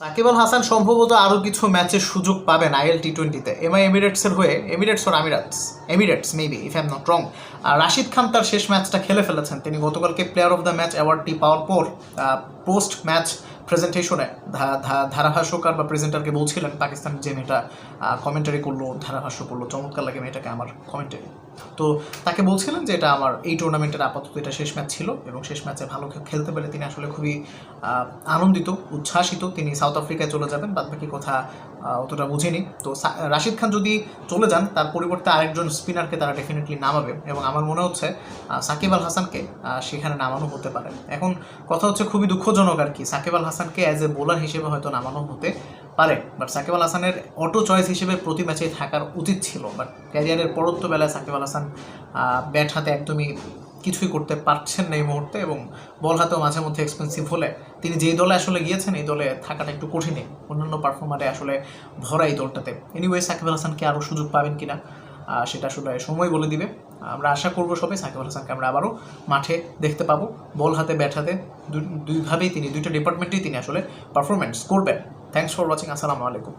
সাকিব আল হাসান সম্ভবত আরও কিছু ম্যাচের সুযোগ পাবেন আইএল টি20-তে। এমিরেটসের হয়ে, Emirates maybe if I am not wrong. Rashid Khan তার শেষ ম্যাচটা খেলে ফেলেছেন। তিনি গতকালকে প্লেয়ার অফ দ্য ম্যাচ অ্যাওয়ার্ডটি পাওয়ার পর পোস্ট ম্যাচ প্রেজেন্টেশনে ধারাভাষ্যকার বা প্রেজেন্টারকে বলছিলেন, পাকিস্তানের যে মেয়েটা কমেন্টারি করলো, ধারাভাষ্য করলো, চমৎকার লাগে মেয়েটাকে আমার কমেন্টারি। তো তাকে বলছিলেন যে এটা আমার এই টুর্নামেন্টের আপাতত এটা শেষ ম্যাচ ছিল এবং শেষ ম্যাচে ভালো খেলতে পেরে তিনি আসলে খুবই আনন্দিত, উচ্ছ্বাসিত। তিনি সাউথ আফ্রিকায় চলে যাবেন, বাদ বাকি কথা অতটা বুঝিনি। তো রাশিদ খান যদি চলে যান, তার পরিবর্তে আরেকজন স্পিনারকে তারা ডেফিনেটলি নামাবে এবং আমার মনে হচ্ছে সাকিব আল হাসানকে সেখানে নামানো হতে পারে। এখন কথা হচ্ছে খুবই দুঃখজনক আর কি, সাকিব আল হাসানকে অ্যাজ এ বোলার হিসেবে হয়তো নামানো হতে পারে, বাট সাকিব আল হাসানের অটো চয়েস হিসেবে প্রতি ম্যাচেই থাকার উচিত ছিল। বাট ক্যারিয়ারের পরত্ব বেলায় সাকিব আল হাসান ব্যাট হাতে একদমই কিছুই করতে পারছেন না এই মুহূর্তে, এবং বল হাতেও মাঝে মধ্যে এক্সপেন্সিভ হলে তিনি যেই দলে আসলে গিয়েছেন এই দলে থাকাটা একটু কঠিনই। অন্যান্য পারফর্মারে আসলে ভরা এই দলটাতে। এনিওয়ে সাকিব আল হাসানকে আরও সুযোগ পাবেন কিনা সেটা আসলে সময় বলে দিবে। আমরা আশা করবো সবাই সাকিব আল হাসানকে আমরা আবারও মাঠে দেখতে পাবো। বল হাতে ব্যাট হাতে দুইভাবেই তিনি, দুইটা ডিপার্টমেন্টেই তিনি আসলে পারফরমেন্স করবেন। Thanks for watching. আসসালামু আলাইকুম।